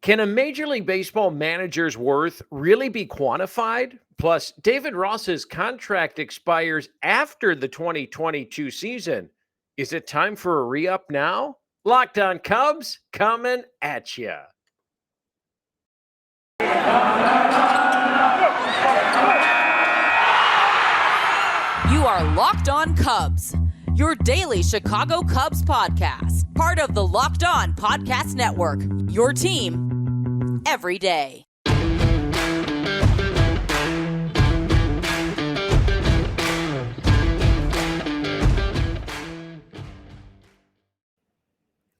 Can a Major League Baseball manager's worth really be quantified? Plus, David Ross's contract expires after the 2022 season. Is it time for a re up now? Locked on Cubs coming at you. You are Locked On Cubs, your daily Chicago Cubs podcast, part of the Locked On Podcast Network, your team every day.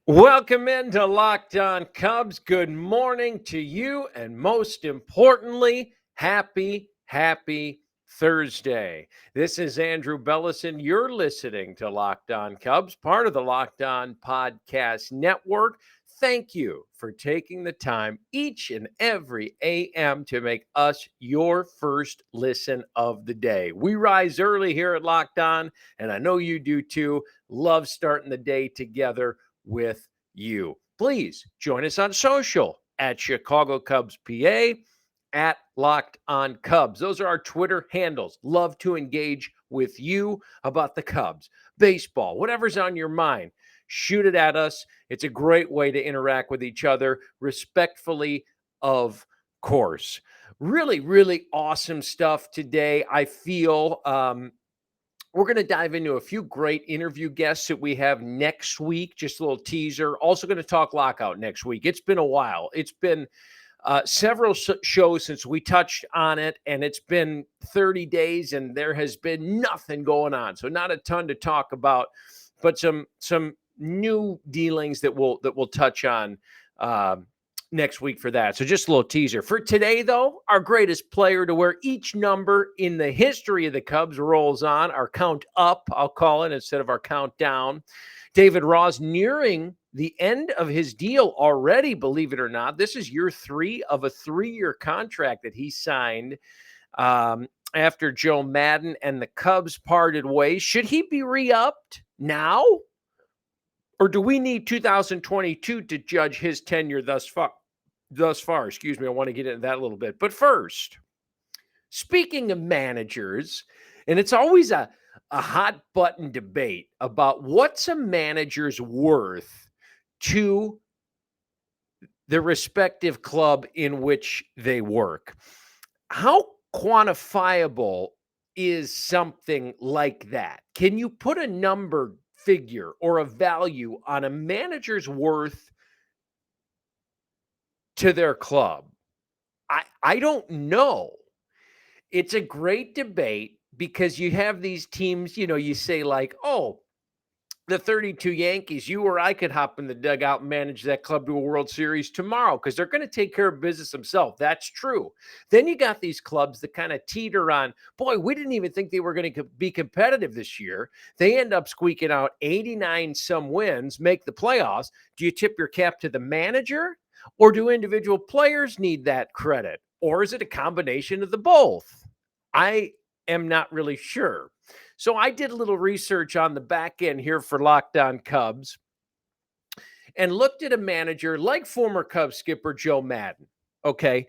Welcome into Locked On Cubs. Good morning to you, and most importantly, happy Thursday. This is Andrew Bellison. You're listening to Locked On Cubs, part of the Locked On Podcast Network. Thank you for taking the time each and every AM to make us your first listen of the day. We rise early here at Locked On, and I know you do too. Love starting the day together with you. Please join us on social at Chicago Cubs PA, at Locked On Cubs. Those are our Twitter handles. Love to engage with you about the Cubs, baseball, whatever's on your mind. Shoot it at us. It's a great way to interact with each other respectfully, of course. Really awesome stuff today. I feel we're going to dive into a few great interview guests that we have next week. Just a little teaser. Also going to talk lockout next week. It's been a while. It's been several shows since we touched on it, and it's been 30 days, and there has been nothing going on. So not a ton to talk about, but some new dealings that we'll touch on next week for that. So just a little teaser. For today, though, our greatest player to wear each number in the history of the Cubs rolls on. Our count up, I'll call it, instead of our count down. David Ross nearing the end of his deal already, believe it or not. This is year 3 of a 3-year contract that he signed after Joe Maddon and the Cubs parted ways. Should he be re-upped now? Or do we need 2022 to judge his tenure thus far? Excuse me, I want to get into that a little bit. But first, speaking of managers, and it's always a hot button debate about what's a manager's worth to the respective club in which they work. How quantifiable is something like that? Can you put a number, figure, or a value on a manager's worth to their club? I don't know. It's a great debate because you have these teams, you say like, oh, the 32 Yankees, you or I could hop in the dugout and manage that club to a World Series tomorrow because they're going to take care of business themselves. That's true. Then you got these clubs that kind of teeter on, boy, we didn't even think they were going to be competitive this year. They end up squeaking out 89 some wins, make the playoffs. Do you tip your cap to the manager, or do individual players need that credit? Or is it a combination of the both? I am not really sure. So I did a little research on the back end here for Locked On Cubs and looked at a manager like former Cubs skipper Joe Maddon. Okay.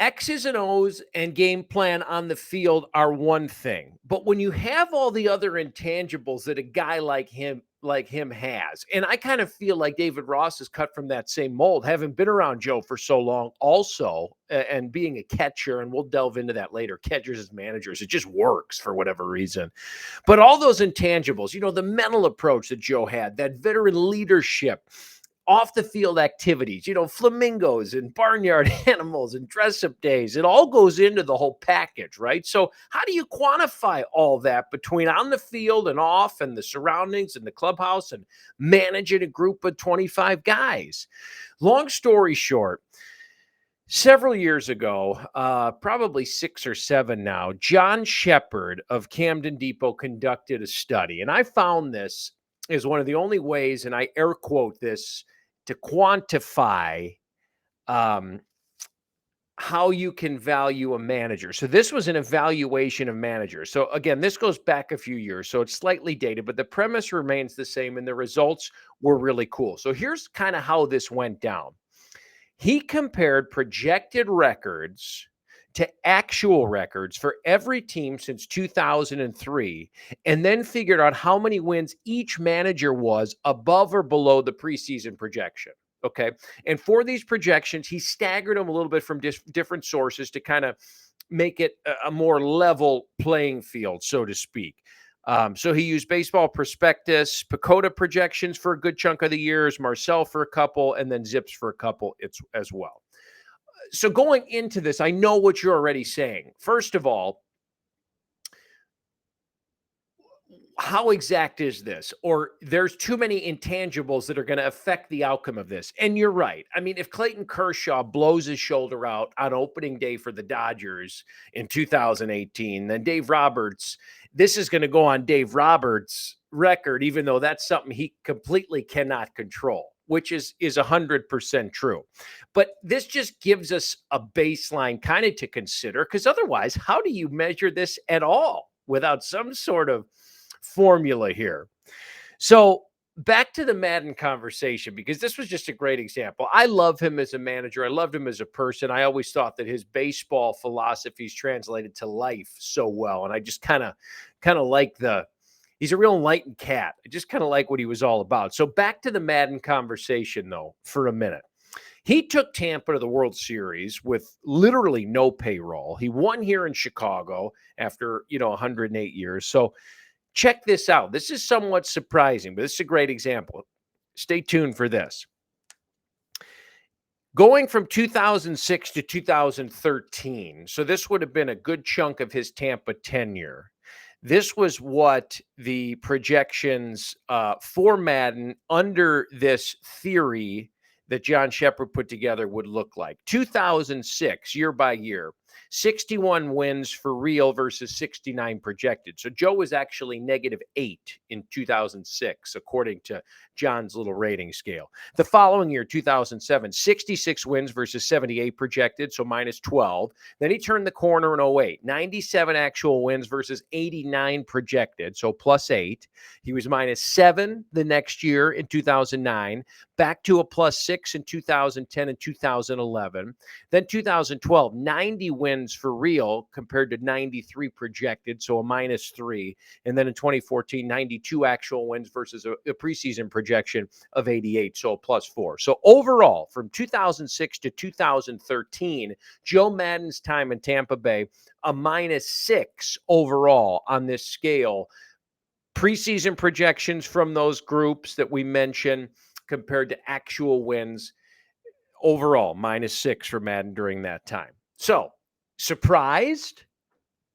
X's and O's and game plan on the field are one thing, but when you have all the other intangibles that a guy like him has, and I kind of feel like David Ross is cut from that same mold, having been around Joe for so long also, and being a catcher, and we'll delve into that later, catchers as managers, it just works for whatever reason. But all those intangibles, the mental approach that Joe had, that veteran leadership, off the field activities, flamingos and barnyard animals and dress up days, it all goes into the whole package, right? So how do you quantify all that between on the field and off and the surroundings and the clubhouse and managing a group of 25 guys? Long story short, several years ago, probably 6 or 7 now, John Shepard of Camden Depot conducted a study, and I found this is one of the only ways, and I air quote this, to quantify how you can value a manager. So this was an evaluation of managers. So again, this goes back a few years, so it's slightly dated, but the premise remains the same, and the results were really cool. So here's kind of how this went down. He compared projected records to actual records for every team since 2003, and then figured out how many wins each manager was above or below the preseason projection. Okay. And for these projections, he staggered them a little bit from different sources to kind of make it a more level playing field, so to speak. So he used Baseball Prospectus, Pacoda projections for a good chunk of the years, Marcel for a couple, and then Zips for a couple as well. So going into this, I know what you're already saying. First of all, how exact is this? Or there's too many intangibles that are going to affect the outcome of this. And you're right. I mean, if Clayton Kershaw blows his shoulder out on opening day for the Dodgers in 2018, then Dave Roberts, this is going to go on Dave Roberts' record, even though that's something he completely cannot control, which is 100% true. But this just gives us a baseline kind of to consider, because otherwise, how do you measure this at all without some sort of formula here? So back to the Madden conversation, because this was just a great example. I love him as a manager. I loved him as a person. I always thought that his baseball philosophies translated to life so well. And I just kind of like he's a real enlightened cat. I just kind of like what he was all about. So back to the Madden conversation, though, for a minute. He took Tampa to the World Series with literally no payroll. He won here in Chicago after, 108 years. So check this out. This is somewhat surprising, but this is a great example. Stay tuned for this. Going from 2006 to 2013, so this would have been a good chunk of his Tampa tenure. This was what the projections for Madden under this theory that John Shepard put together would look like. 2006, year by year, 61 wins for real versus 69 projected. So Joe was actually -8 in 2006, according to John's little rating scale. The following year, 2007, 66 wins versus 78 projected, so -12. Then he turned the corner in 08, 97 actual wins versus 89 projected, so +8. He was -7 the next year in 2009, back to a +6 in 2010 and 2011. Then 2012, 90 wins for real compared to 93 projected, so a -3. And then in 2014, 92 actual wins versus a preseason projection of 88, so a +4. So overall, from 2006 to 2013, Joe Madden's time in Tampa Bay, a -6 overall on this scale. Preseason projections from those groups that we mentioned compared to actual wins, overall -6 for Madden during that time. So, surprised?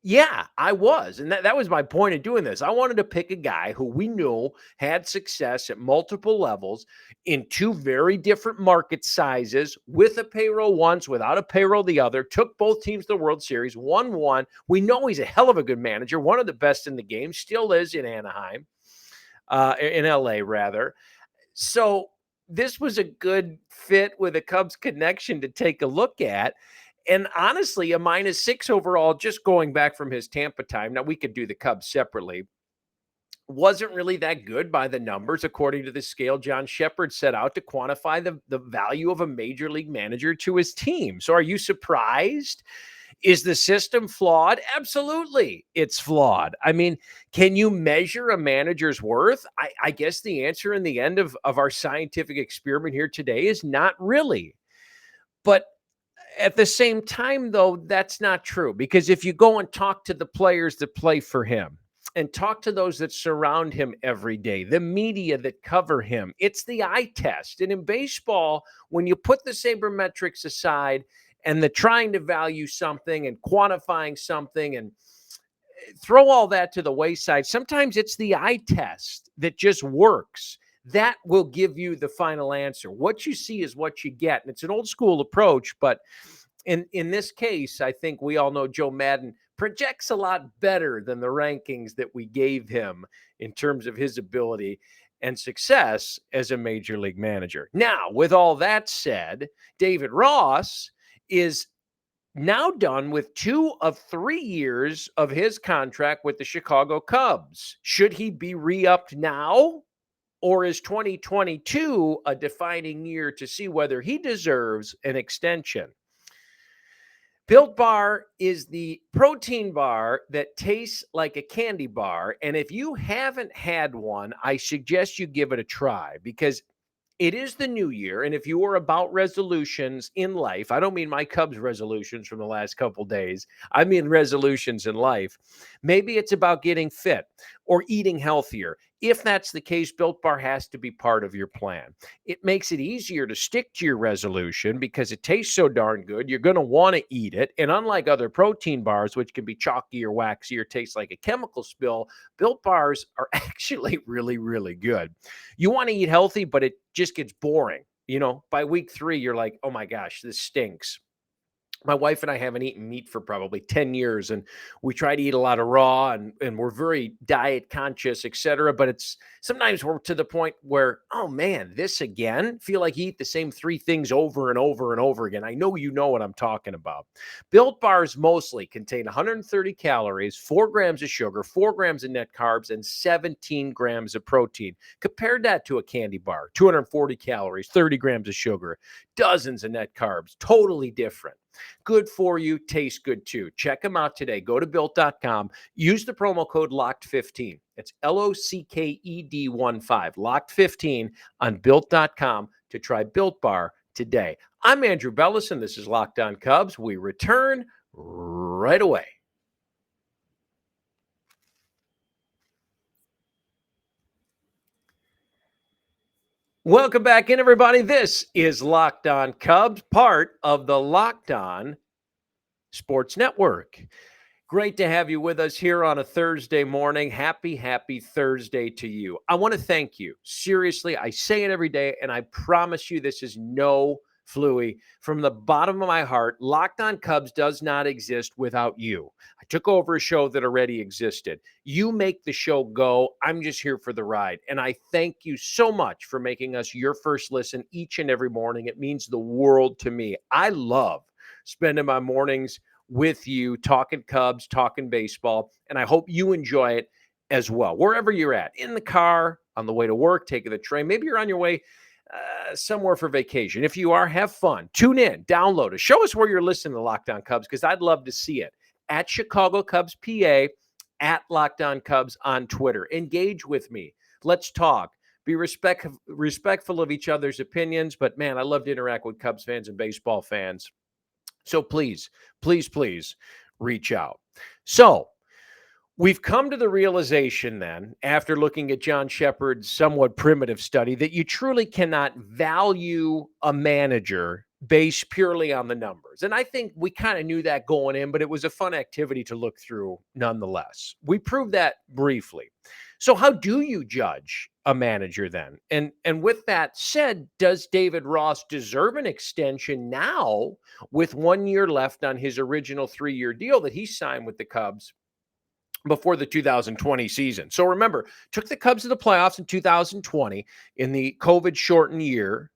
Yeah, I was. And that was my point of doing this. I wanted to pick a guy who we knew had success at multiple levels in two very different market sizes, with a payroll once, without a payroll the other, took both teams to the World Series, won one. We know he's a hell of a good manager, one of the best in the game, still is in Anaheim, in LA rather. So this was a good fit with a Cubs connection to take a look at. And honestly, a -6 overall, just going back from his Tampa time. Now, we could do the Cubs separately. Wasn't really that good by the numbers, according to the scale John Shepard set out to quantify the value of a major league manager to his team. So are you surprised? Is the system flawed? Absolutely, it's flawed. I mean, can you measure a manager's worth? I guess the answer in the end of our scientific experiment here today is not really. But at the same time, though, that's not true, because if you go and talk to the players that play for him and talk to those that surround him every day, the media that cover him, it's the eye test. And in baseball, when you put the sabermetrics aside and the trying to value something and quantifying something and throw all that to the wayside, sometimes it's the eye test that just works. That will give you the final answer. What you see is what you get. And it's an old school approach, but in this case, I think we all know Joe Madden projects a lot better than the rankings that we gave him in terms of his ability and success as a major league manager. Now, with all that said, David Ross is now done with 2 of 3 years of his contract with the Chicago Cubs. Should he be re-upped now? Or is 2022 a defining year to see whether he deserves an extension? Built Bar is the protein bar that tastes like a candy bar. And if you haven't had one, I suggest you give it a try because it is the new year. And if you are about resolutions in life, I don't mean my Cubs resolutions from the last couple days, I mean resolutions in life. Maybe it's about getting fit or eating healthier. If that's the case, Built Bar has to be part of your plan. It makes it easier to stick to your resolution because it tastes so darn good. You're going to want to eat it. And unlike other protein bars, which can be chalky or waxy or taste like a chemical spill, Built Bars are actually really, really good. You want to eat healthy, but it just gets boring. By week 3, you're like, oh my gosh, this stinks. My wife and I haven't eaten meat for probably 10 years, and we try to eat a lot of raw, and we're very diet conscious, etc. But it's sometimes we're to the point where, oh man, this again, feel like you eat the same 3 things over and over and over again. I know you know what I'm talking about. Built Bars mostly contain 130 calories, 4 grams of sugar, 4 grams of net carbs, and 17 grams of protein. Compare that to a candy bar, 240 calories, 30 grams of sugar, dozens of net carbs, totally different. Good for you, tastes good too. Check them out today. Go to built.com. Use the promo code LOCKED15. It's LOCKED15, LOCKED15 on built.com to try Built Bar today. I'm Andrew Bellison. This is Locked On Cubs. We return right away. Welcome back in, everybody. This is Locked On Cubs, part of the Locked On Sports Network. Great to have you with us here on a Thursday morning. Happy Thursday to you. I want to thank you. Seriously, I say it every day, and I promise you this is no fluey. From the bottom of my heart, Locked On Cubs does not exist without you. I took over a show that already existed. You make the show go. I'm just here for the ride. And I thank you so much for making us your first listen each and every morning. It means the world to me. I love spending my mornings with you, talking Cubs, talking baseball, and I hope you enjoy it as well. Wherever you're at, in the car, on the way to work, taking the train, maybe you're on your way somewhere for vacation. If you are, have fun. Tune in, download it. Show us where you're listening to Locked On Cubs because I'd love to see it. At Chicago Cubs PA, at Locked On Cubs on Twitter. Engage with me. Let's talk. Be respectful of each other's opinions, but man, I love to interact with Cubs fans and baseball fans. So please, please, please reach out. So we've come to the realization then, after looking at John Shepard's somewhat primitive study, that you truly cannot value a manager based purely on the numbers. And I think we kind of knew that going in, but it was a fun activity to look through nonetheless. We proved that briefly. So how do you judge a manager then? And with that said, does David Ross deserve an extension now with 1 year left on his original 3-year deal that he signed with the Cubs before the 2020 season? So remember, took the Cubs to the playoffs in 2020 in the COVID shortened year.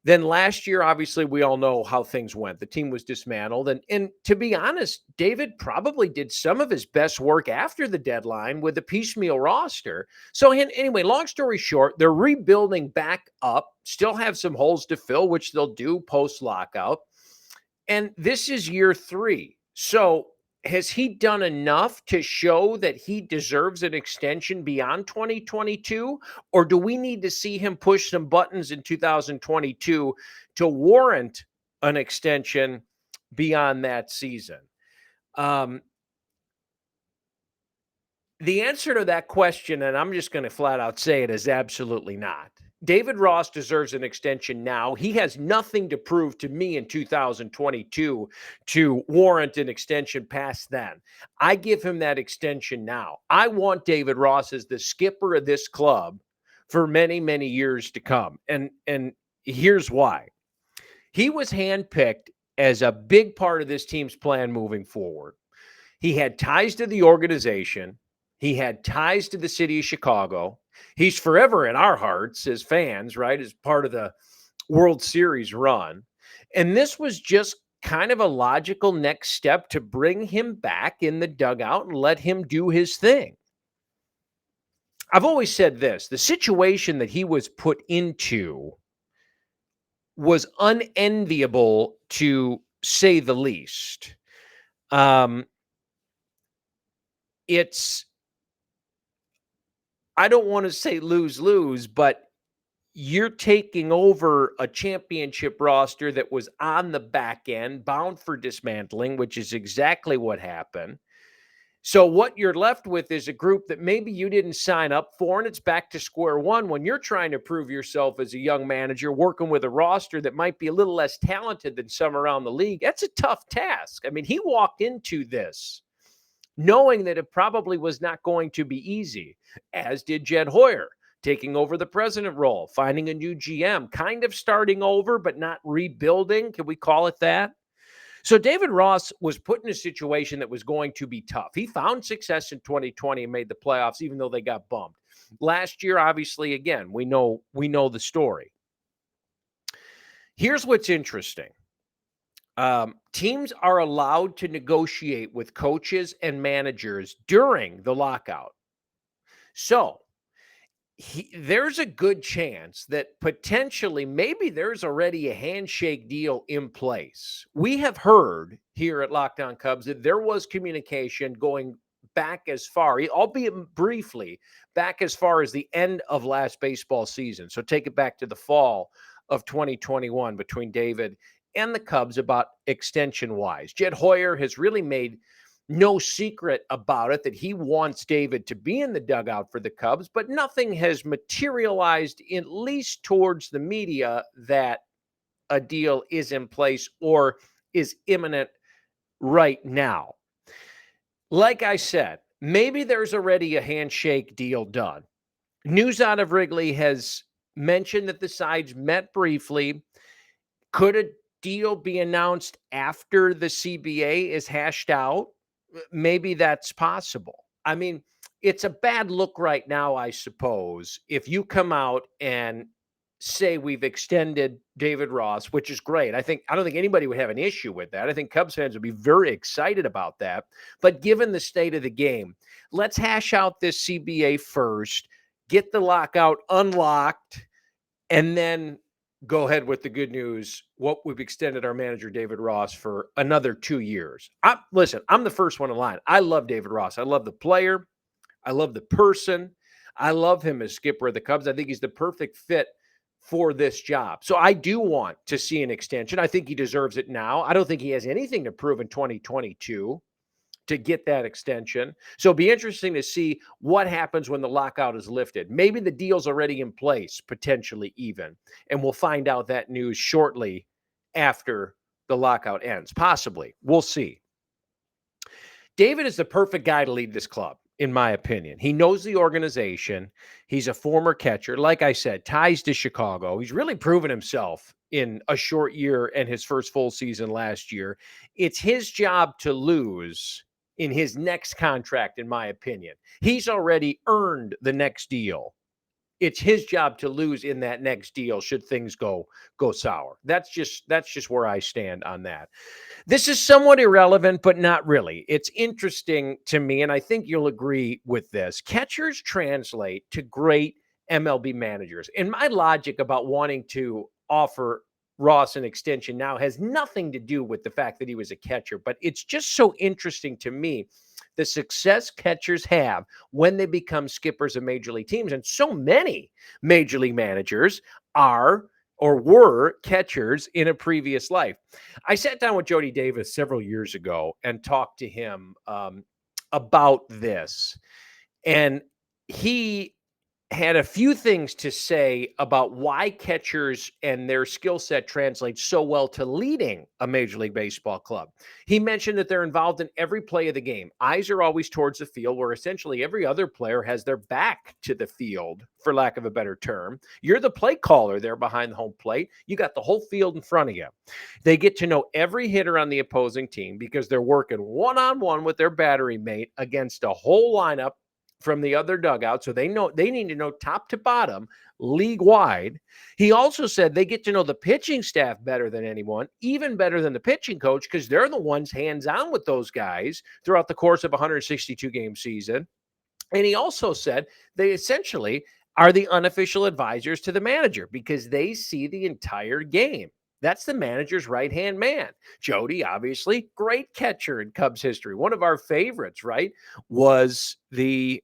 Then last year, obviously, we all know how things went. The team was dismantled. And to be honest, David probably did some of his best work after the deadline with the piecemeal roster. So anyway, long story short, they're rebuilding back up, still have some holes to fill, which they'll do post-lockout. And this is year 3. So has he done enough to show that he deserves an extension beyond 2022? Or do we need to see him push some buttons in 2022 to warrant an extension beyond that season? The answer to that question, and I'm just going to flat out say it, is absolutely not. David Ross deserves an extension now. He has nothing to prove to me in 2022 to warrant an extension past then. I give him that extension now. I want David Ross as the skipper of this club for many, many years to come. And here's why. He was handpicked as a big part of this team's plan moving forward. He had ties to the organization. He had ties to the city of Chicago. He's forever in our hearts as fans, right, as part of the World Series run. And this was just kind of a logical next step to bring him back in the dugout and let him do his thing. I've always said this, the situation that he was put into was unenviable, to say the least. It's, I don't want to say lose-lose, but you're taking over a championship roster that was on the back end, bound for dismantling, which is exactly what happened. So what you're left with is a group that maybe you didn't sign up for, and it's back to square one when you're trying to prove yourself as a young manager working with a roster that might be a little less talented than some around the league. That's a tough task. I mean, he walked into this knowing that it probably was not going to be easy, as did Jed Hoyer, taking over the president role, finding a new GM, kind of starting over, but not rebuilding. Can we call it that? So David Ross was put in a situation that was going to be tough. He found success in 2020 and made the playoffs, even though they got bumped. Last year, obviously, again, we know the story. Here's what's interesting. Teams are allowed to negotiate with coaches and managers during the lockout. So there's a good chance that potentially maybe there's already a handshake deal in place. We have heard here at Locked On Cubs that there was communication going back as far, albeit briefly, back as far as the end of last baseball season. So take it back to the fall of 2021 between David and the Cubs about extension wise. Jed Hoyer has really made no secret about it that he wants David to be in the dugout for the Cubs, but nothing has materialized, at least towards the media, that a deal is in place or is imminent right now. Like I said, maybe there's already a handshake deal done. News out of Wrigley has mentioned that the sides met briefly. Could a deal be announced after the CBA is hashed out? Maybe that's possible. I mean, it's a bad look right now, I suppose, if you come out and say we've extended David Ross, which is great. I don't think anybody would have an issue with that. I think Cubs fans would be very excited about that. But given the state of the game, let's hash out this CBA first, get the lockout unlocked, and then go ahead with the good news. What we've extended our manager, David Ross, for another 2 years. Listen, I'm the first one in line. I love David Ross. I love the player. I love the person. I love him as skipper of the Cubs. I think he's the perfect fit for this job. So I do want to see an extension. I think he deserves it now. I don't think he has anything to prove in 2022 to get that extension. So it'll be interesting to see what happens when the lockout is lifted. Maybe the deal's already in place, potentially even, and we'll find out that news shortly after the lockout ends. Possibly. We'll see. David is the perfect guy to lead this club, in my opinion. He knows the organization. He's a former catcher. Like I said, ties to Chicago. He's really proven himself in a short year and his first full season last year. It's his job to lose in his next contract, in my opinion. He's already earned the next deal. It's his job to lose in that next deal should things go sour. That's just where I stand on that. This is somewhat irrelevant, but not really. It's interesting to me, and I think you'll agree with this. Catchers translate to great MLB managers. And my logic about wanting to offer Ross an extension now has nothing to do with the fact that he was a catcher, but it's just so interesting to me the success catchers have when they become skippers of major league teams. And so many major league managers are or were catchers in a previous life. I sat down with Jody Davis several years ago and talked to him about this. And he had a few things to say about why catchers and their skill set translates so well to leading a Major League Baseball club. He mentioned that they're involved in every play of the game. Eyes are always towards the field, where essentially every other player has their back to the field, for lack of a better term. You're the play caller there behind the home plate. You got the whole field in front of you. They get to know every hitter on the opposing team because they're working one-on-one with their battery mate against a whole lineup from the other dugout. So they need to know top to bottom, league wide. He also said they get to know the pitching staff better than anyone, even better than the pitching coach, because they're the ones hands-on with those guys throughout the course of a 162 game season. And he also said they essentially are the unofficial advisors to the manager because they see the entire game. That's the manager's right-hand man. Jody, obviously, great catcher in Cubs history. One of our favorites, right, was the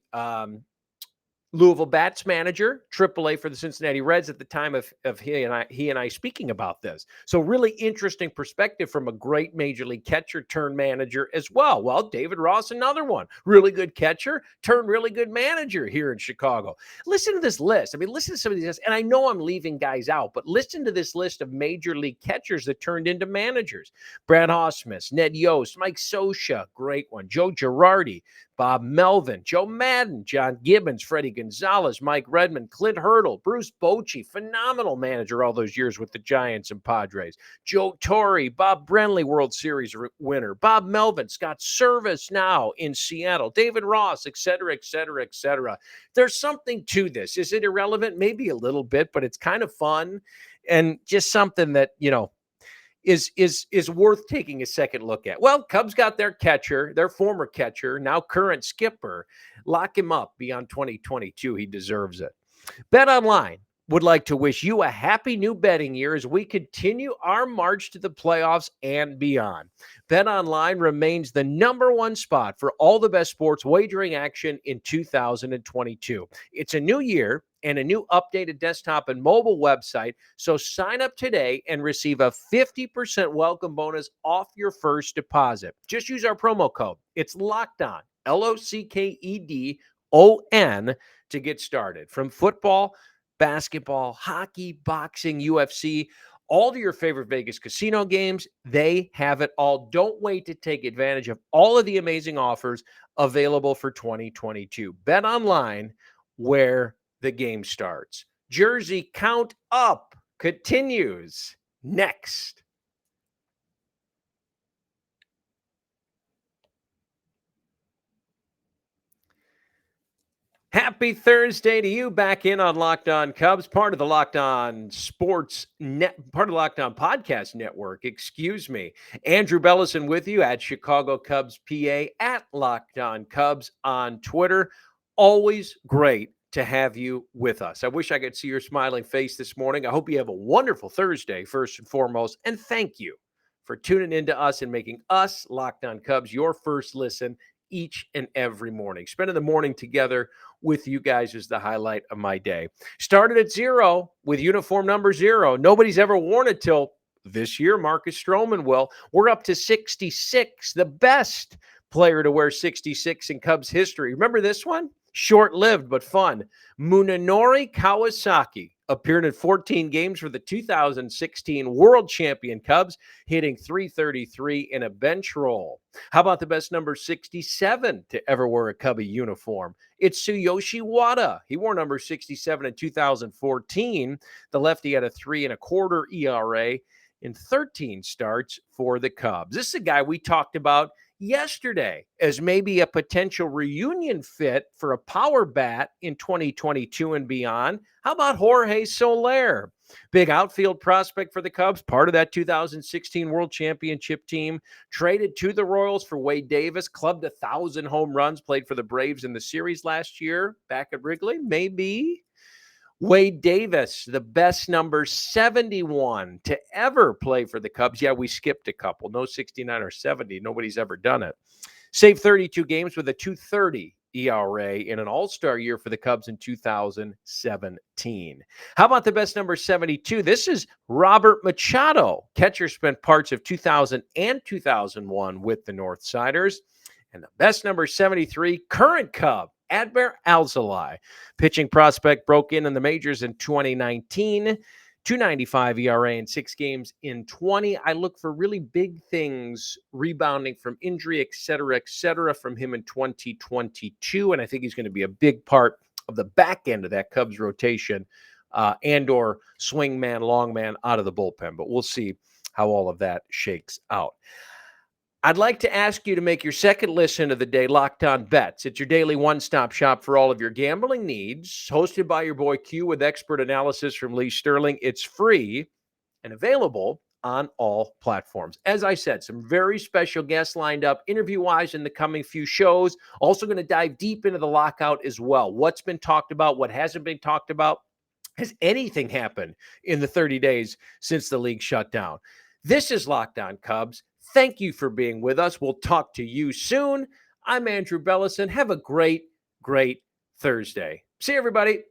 Louisville Bats manager, AAA for the Cincinnati Reds at the time of he and I speaking about this. So really interesting perspective from a great major league catcher turned manager as well. Well, David Ross, another one, really good catcher turned really good manager here in Chicago. Listen to this list. I mean, listen to some of these, and I know I'm leaving guys out, but listen to this list of major league catchers that turned into managers. Brad Ausmus, Ned Yost, Mike Scioscia, great one, Joe Girardi, Bob Melvin, Joe Madden, John Gibbons, Freddie Gonzalez, Mike Redmond, Clint Hurdle, Bruce Bochy, phenomenal manager all those years with the Giants and Padres. Joe Torre, Bob Brenly, World Series winner. Bob Melvin, Scott Service now in Seattle. David Ross, et cetera, et cetera, et cetera. There's something to this. Is it irrelevant? Maybe a little bit, but it's kind of fun and just something that, is worth taking a second look at. Well, Cubs got their catcher, their former catcher, now current skipper. Lock him up beyond 2022. He deserves it. BetOnline would like to wish you a happy new betting year as we continue our march to the playoffs and beyond. BetOnline remains the number one spot for all the best sports wagering action in 2022. It's a new year and a new updated desktop and mobile website, so sign up today and receive a 50% welcome bonus off your first deposit. Just use our promo code. It's Locked On, LOCKEDON, to get started. From football, basketball, hockey, boxing, UFC, all of your favorite Vegas casino games, they have it all. Don't wait to take advantage of all of the amazing offers available for 2022. Bet online where the game starts. Jersey Count Up continues next. Happy Thursday to you. Back in on Locked On Cubs, part of the Locked On Sports Net, part of the Locked On Podcast Network. Excuse me. Andrew Bellison with you at Chicago Cubs PA, at Locked On Cubs on Twitter. Always great to have you with us. I wish I could see your smiling face this morning. I hope you have a wonderful Thursday, first and foremost. And thank you for tuning into us and making us, Locked On Cubs, your first listen each and every morning. Spending the morning together with you guys is the highlight of my day. Started at 0 with uniform number 0. Nobody's ever worn it till this year. Marcus Stroman will. We're up to 66, the best player to wear 66 in Cubs history. Remember this one? Short-lived but fun. Munenori Kawasaki appeared in 14 games for the 2016 World Champion Cubs, hitting .333 in a bench roll. How about the best number 67 to ever wear a Cubby uniform? It's Tsuyoshi Wada. He wore number 67 in 2014. The lefty had a 3.25 ERA in 13 starts for the Cubs. This is a guy we talked about yesterday as maybe a potential reunion fit for a power bat in 2022 and beyond. How about Jorge Soler? Big outfield prospect for the Cubs, part of that 2016 World Championship team, traded to the Royals for Wade Davis, clubbed 1,000 home runs, played for the Braves in the series last year back at Wrigley, maybe. Wade Davis, the best number 71 to ever play for the Cubs. Yeah, we skipped a couple. No 69 or 70. Nobody's ever done it. Saved 32 games with a .230 ERA in an all-star year for the Cubs in 2017. How about the best number 72? This is Robert Machado. Catcher spent parts of 2000 and 2001 with the Northsiders. And the best number 73, current Cub, Adbert Alzolay. Pitching prospect broke in the majors in 2019. .295 ERA in 6 games in 20. I look for really big things, rebounding from injury, et cetera, from him in 2022. And I think he's going to be a big part of the back end of that Cubs rotation and or swing man, long man out of the bullpen. But we'll see how all of that shakes out. I'd like to ask you to make your second listen of the day Locked On Bets. It's your daily one-stop shop for all of your gambling needs, hosted by your boy Q with expert analysis from Lee Sterling. It's free and available on all platforms. As I said, some very special guests lined up interview-wise in the coming few shows. Also going to dive deep into the lockout as well. What's been talked about, what hasn't been talked about. Has anything happened in the 30 days since the league shut down? This is Locked On Cubs. Thank you for being with us. We'll talk to you soon. I'm Andrew Bellison. Have a great Thursday. See you, everybody.